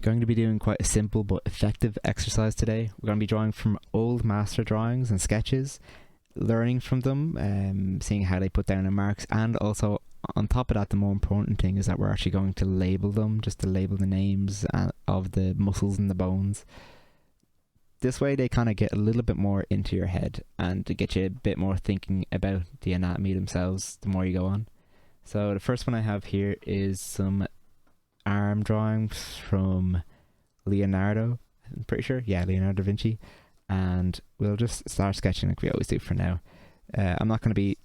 going to be doing quite a simple but effective exercise today. We're going to be drawing from old master drawings and sketches, learning from them, seeing how they put down their marks, and also on top of that, the more important thing is that we're actually going to label them, just to label the names of the muscles and the bones. This way they kind of get a little bit more into your head and to get you a bit more thinking about the anatomy themselves the more you go on. So the first one I have here is some arm drawings from Leonardo, I'm pretty sure. Yeah, Leonardo da Vinci. And we'll just start sketching like we always do for now. I'm not going to be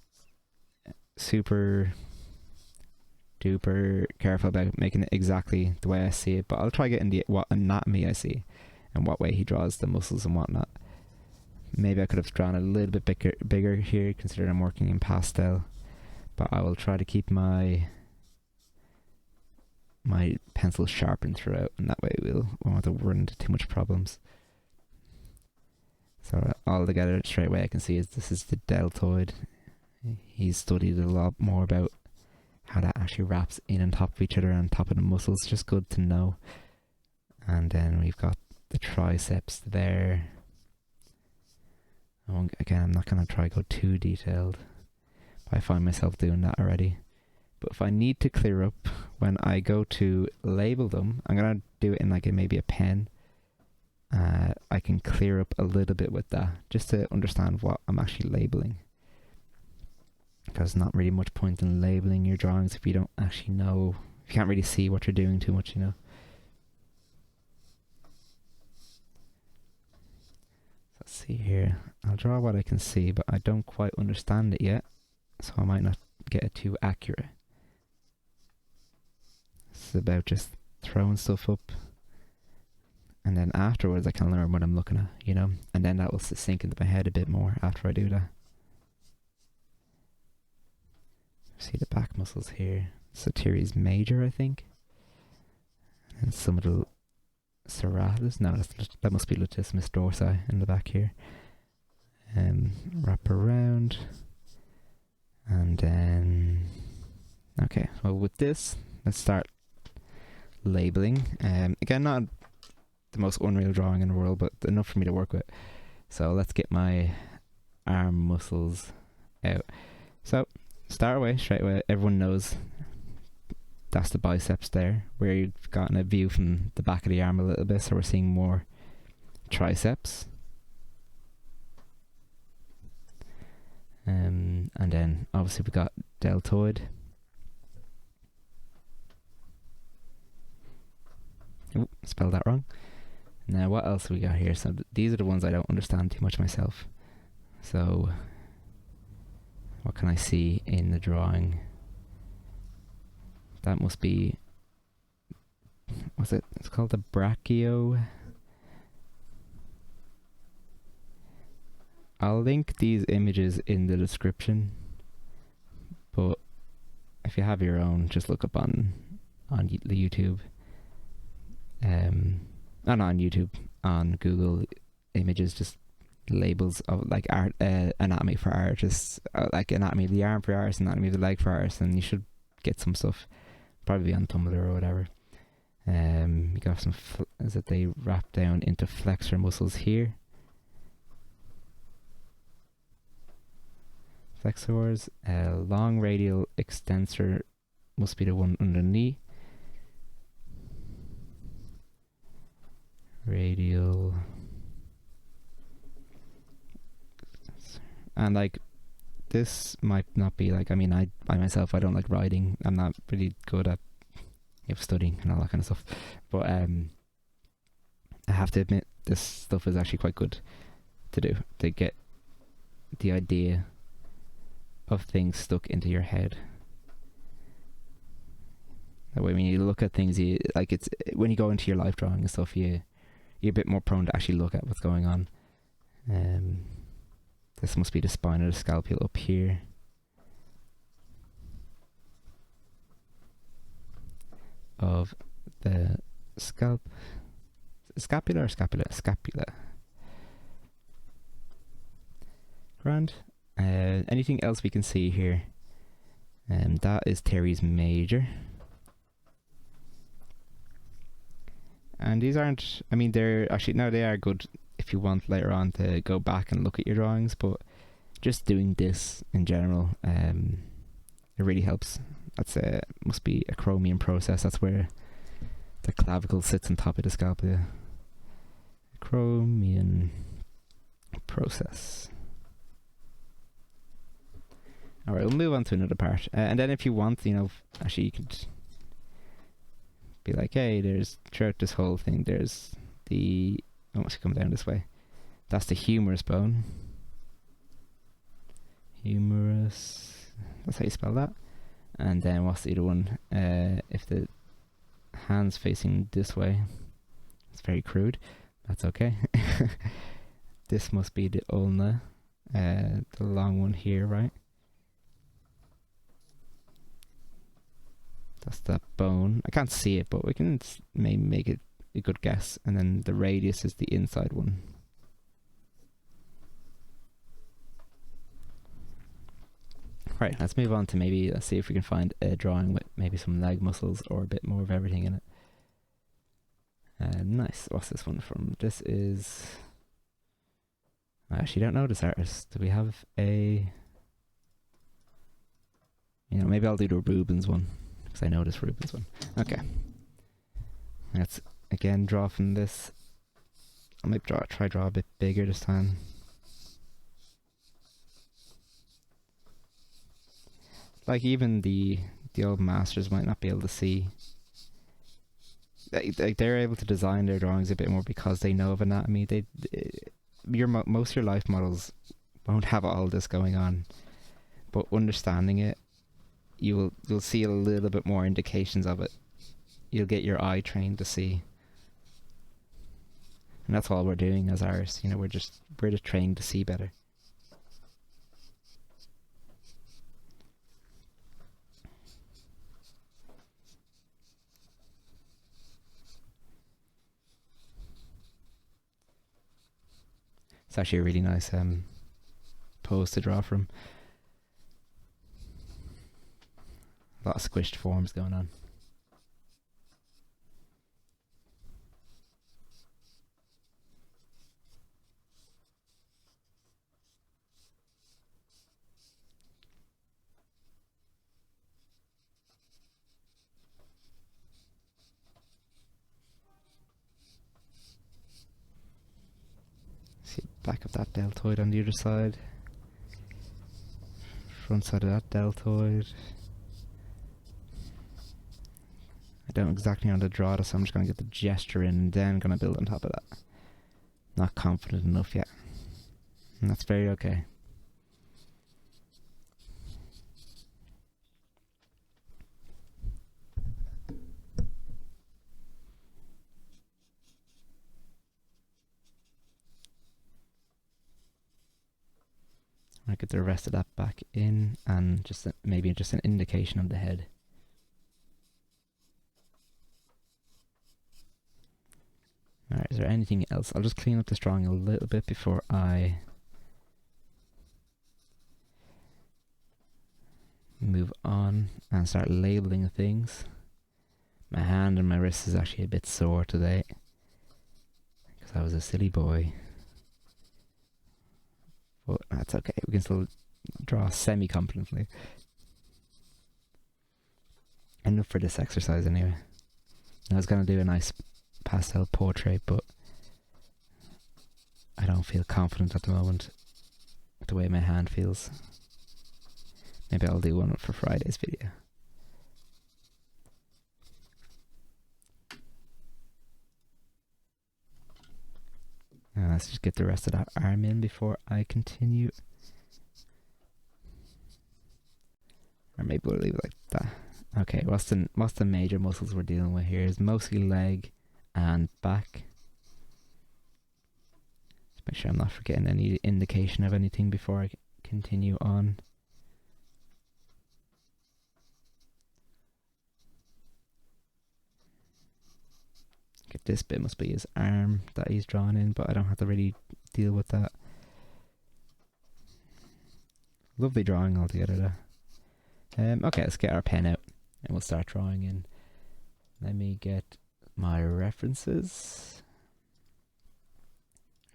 super duper careful about making it exactly the way I see it, but I'll try getting what anatomy I see and what way he draws the muscles and whatnot. Maybe I could have drawn a little bit bigger here, considering I'm working in pastel, but I will try to keep my pencil sharpened throughout, and that way we won't have to run into too much problems. So all together straight away I can see is this is the deltoid. He's studied a lot more about how that actually wraps in on top of each other and on top of the muscles, just good to know. And then we've got the triceps there. Again, I'm not going to try to go too detailed, but I find myself doing that already. But if I need to clear up when I go to label them, I'm going to do it in like maybe a pen. I can clear up a little bit with that, just to understand what I'm actually labeling. Because there's not really much point in labeling your drawings if you don't actually know, if you can't really see what you're doing too much, you know. Let's see here. I'll draw what I can see, but I don't quite understand it yet, so I might not get it too accurate. This is about just throwing stuff up, and then afterwards I can learn what I'm looking at, you know, and then that will sink into my head a bit more after I do that. See the back muscles here. Teres major, I think. And some of the serratus. No, that must be latissimus dorsi in the back here. Wrap around. And then... Okay, well with this, let's start labeling. Again, not the most unreal drawing in the world, but enough for me to work with. So let's get my arm muscles out. So... start away, straight away, everyone knows that's the biceps there, where you've gotten a view from the back of the arm a little bit, so we're seeing more triceps. And then obviously we got deltoid. Oh, spelled that wrong. Now what else we got here? So these are the ones I don't understand too much myself. So what can I see in the drawing? That must be... what's it? It's called the brachio. I'll link these images in the description, but if you have your own, just look up on the YouTube. Not on YouTube, on Google Images, just labels of like art, anatomy for artists, like anatomy of the arm for artists, anatomy of the leg for artists, and you should get some stuff, probably on Tumblr or whatever. You got some is that they wrap down into flexor muscles here, flexors. Long radial extensor must be the one under the knee. Radial. And like this might not be like, I mean, I myself, I don't like writing. I'm not really good at studying and all that kind of stuff, but I have to admit this stuff is actually quite good to do, to get the idea of things stuck into your head. That way when you look at things, you like, it's when you go into your life drawing and stuff, you're a bit more prone to actually look at what's going on. This must be the spine or the scapula up here. Of the scapula or scapula? Scapula. Grand. Anything else we can see here? That is teres major. And these aren't, I mean, they're actually, no, they are good if you want later on to go back and look at your drawings, but just doing this in general, it really helps. That's must be a chromium process. That's where the clavicle sits on top of the scalp. Yeah. Chromium process. Alright, we'll move on to another part. And then if you want, actually you could be like, hey, there's, throughout this whole thing, there's the, I want to come down this way. That's the humerus bone. Humerus, that's how you spell that. And then what's the other one? If the hand's facing this way, it's very crude. That's okay. This must be the ulna, the long one here, right? That's that bone. I can't see it, but we can maybe make it a good guess. And then the radius is the inside one. Right, let's move on to let's see if we can find a drawing with maybe some leg muscles or a bit more of everything in it. Nice. What's this one from? This is... I actually don't know this artist. Do we have a... maybe I'll do the Rubens one, because I know this Rubens one. Okay. Let's again draw from this. I might try draw a bit bigger this time. Like even the old masters might not be able to see. Like they're able to design their drawings a bit more because they know of anatomy. Most of your life models won't have all this going on, but understanding it, you'll see a little bit more indications of it. You'll get your eye trained to see, and that's all we're doing as artists. We're just trained to see better. It's actually a really nice pose to draw from. A lot of squished forms going on. See back of that deltoid on the other side. Front side of that deltoid. I don't exactly know how to draw this, so I'm just going to get the gesture in and then going to build on top of that. Not confident enough yet. And that's very okay. I get the rest of that back in, and maybe just an indication of the head. Alright, is there anything else? I'll just clean up this drawing a little bit before I move on and start labeling things. My hand and my wrist is actually a bit sore today because I was a silly boy. But that's okay, we can still draw semi-competently. Enough for this exercise anyway. I was going to do a nice pastel portrait, but I don't feel confident at the moment with the way my hand feels. Maybe I'll do one for Friday's video. Let's just get the rest of that arm in before I continue. Or maybe we'll leave it like that. Okay, what's the major muscles we're dealing with here? Is mostly leg and back. Just make sure I'm not forgetting any indication of anything before I continue on. Okay, this bit must be his arm that he's drawn in, but I don't have to really deal with that. Lovely drawing altogether though. Okay, let's get our pen out and we'll start drawing in. Let me get my references.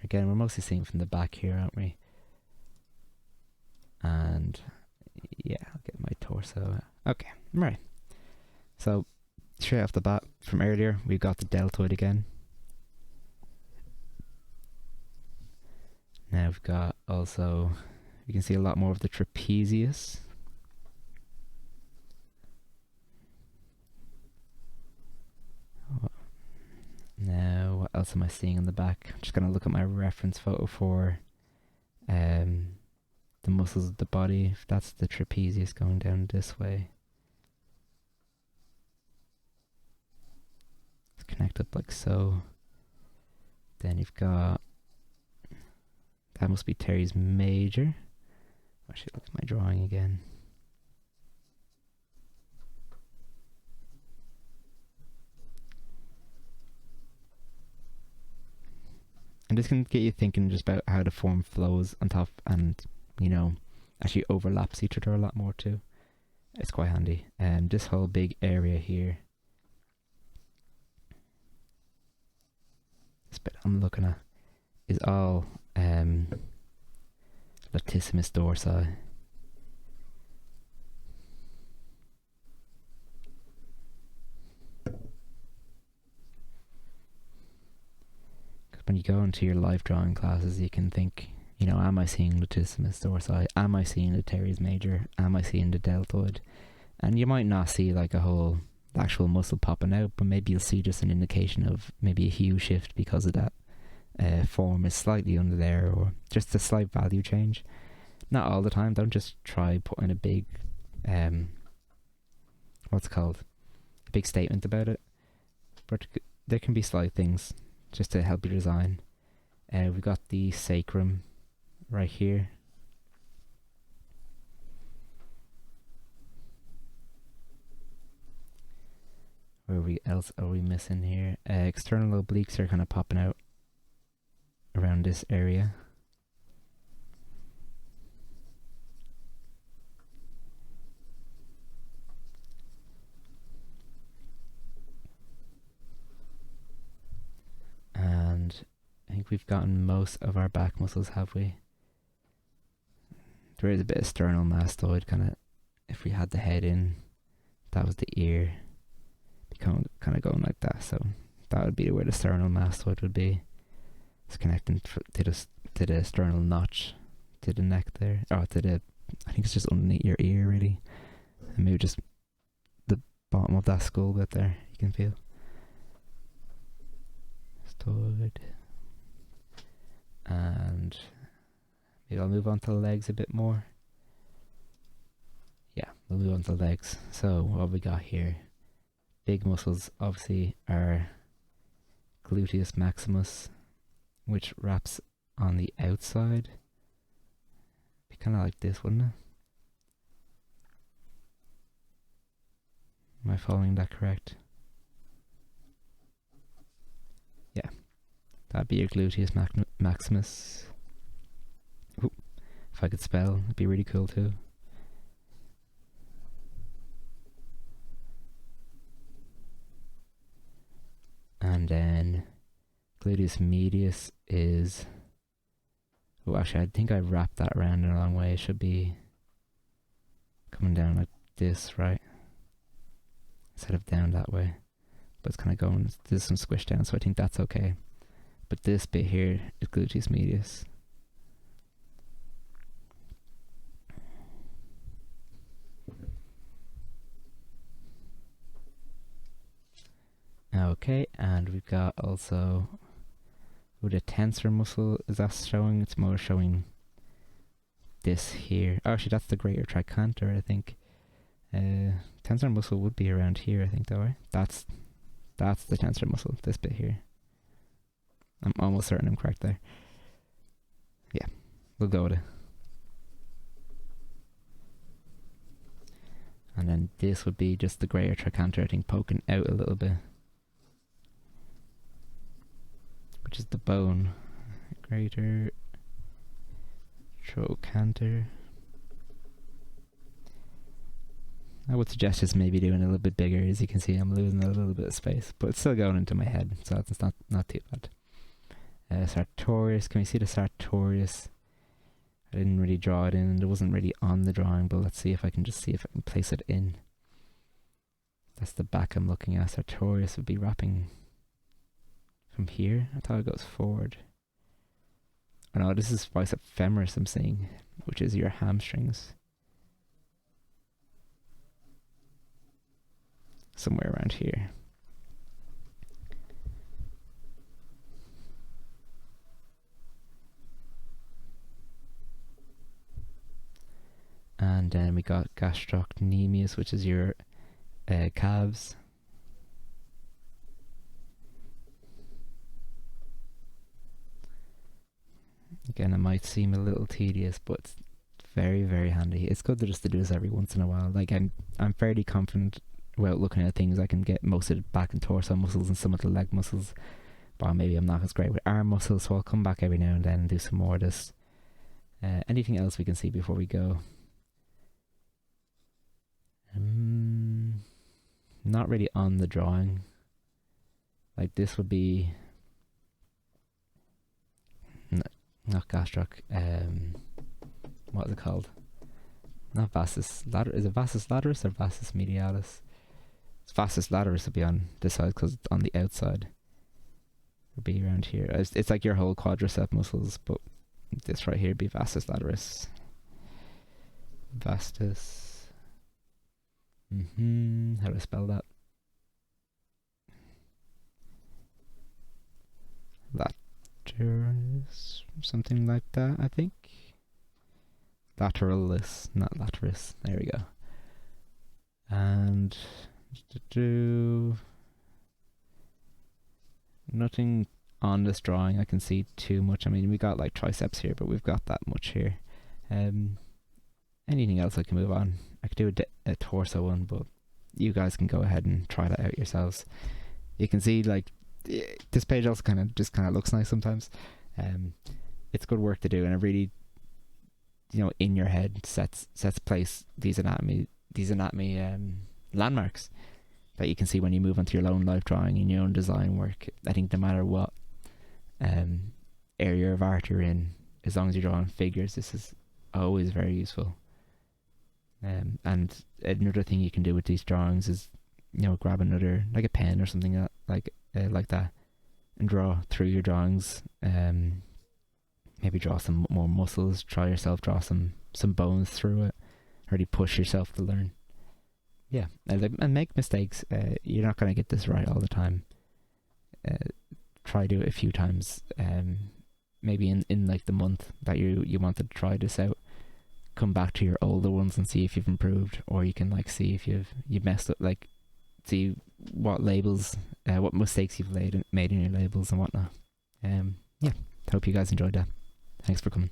Again, we're mostly seeing from the back here, aren't we? And yeah, I'll get my torso. Okay, right. So straight off the bat from earlier, we've got the deltoid again. Now we've got also, you can see a lot more of the trapezius. Now, what else am I seeing in the back? I'm just going to look at my reference photo for the muscles of the body. If that's the trapezius going down this way. It's connected like so. Then you've got, that must be teres major. I should look at my drawing again. And this can get you thinking just about how the form flows on top and, you know, actually overlaps each other a lot more too. It's quite handy. And this whole big area here, this bit I'm looking at, is all latissimus dorsi. When you go into your life drawing classes, you can think, you know, am I seeing latissimus dorsi? Am I seeing the teres major? Am I seeing the deltoid? And you might not see like a whole actual muscle popping out, but maybe you'll see just an indication of maybe a hue shift because of that form is slightly under there, or just a slight value change. Not all the time. Don't just try putting a big, what's it called, a big statement about it. But there can be slight things just to help your design. We've got the sacrum right here. Where else are we missing here? External obliques are kind of popping out around this area. And I think we've gotten most of our back muscles, have we? There is a bit of sternal mastoid, kind of, if we had the head in, that was the ear, kind of going like that, so that would be where the sternal mastoid would be. It's connecting to the sternal notch, to the neck there, or to the, I think it's just underneath your ear really, and maybe just the bottom of that skull bit there, you can feel. And maybe I'll move on to the legs a bit more. Yeah, we'll move on to the legs. So what we got here, big muscles obviously are gluteus maximus, which wraps on the outside. Be kind of like this, wouldn't it? Am I following that correct? Yeah, that'd be your gluteus maximus. Ooh, if I could spell, it'd be really cool too. And then gluteus medius is, oh actually I think I wrapped that around in a long way. It should be coming down like this, right? Instead of down that way. But it's kind of going, there's some squish down, so I think that's okay. But this bit here is gluteus medius. Okay, and we've got also, with a tensor muscle, is that showing? It's more showing this here. Oh, actually, that's the greater trichanter, I think. Tensor muscle would be around here, I think, though, right? That's the tensor muscle, this bit here. I'm almost certain I'm correct there. Yeah, we'll go with it. And then this would be just the greater trichanter, I think, poking out a little bit. Which is the bone. Greater trochanter. I would suggest just maybe doing it a little bit bigger. As you can see, I'm losing a little bit of space, but it's still going into my head, so it's not too bad. Sartorius, can we see the Sartorius? I didn't really draw it in, it wasn't really on the drawing, but let's see if I can place it in. That's the back I'm looking at. Sartorius would be wrapping from here. I thought it goes forward. Oh no, this is bicep femoris I'm seeing, which is your hamstrings. Somewhere around here. And then we got gastrocnemius, which is your calves. Again, it might seem a little tedious, but it's very, very handy. It's good to do this every once in a while. Like I'm fairly confident without looking at things. I can get most of the back and torso muscles and some of the leg muscles, but maybe I'm not as great with arm muscles, so I'll come back every now and then and do some more of this. Anything else we can see before we go? Not really on the drawing. Like this would be not gastroc. What is it called? Not vastus lataris. Is it vastus lataris or vastus medialis? It's vastus lataris would be on this side because it's on the outside. Would be around here. It's like your whole quadricep muscles, but this right here would be vastus lataris. Vastus. How do I spell that? Lateris, something like that, I think. Lateralis, not lateris. There we go. And nothing on this drawing I can see too much. I mean, we got like triceps here, but we've got that much here. Anything else I can move on? I could do a torso one, but you guys can go ahead and try that out yourselves. You can see like this page also kind of looks nice sometimes. It's good work to do, and it really, in your head sets place these anatomy landmarks that you can see when you move onto your own life drawing and your own design work. I think no matter what area of art you're in, as long as you're drawing figures, this is always very useful. And another thing you can do with these drawings is, grab another, like a pen or something like that, and draw through your drawings. Maybe draw some more muscles. Try yourself draw some bones through it. Really push yourself to learn. Yeah, and make mistakes. You're not going to get this right all the time. Try do it a few times. Maybe in like the month that you wanted to try this out, come back to your older ones and see if you've improved, or you can like see if you've messed up, like see what labels, what mistakes you've made in your labels and whatnot. Yeah, hope you guys enjoyed that. Thanks for coming.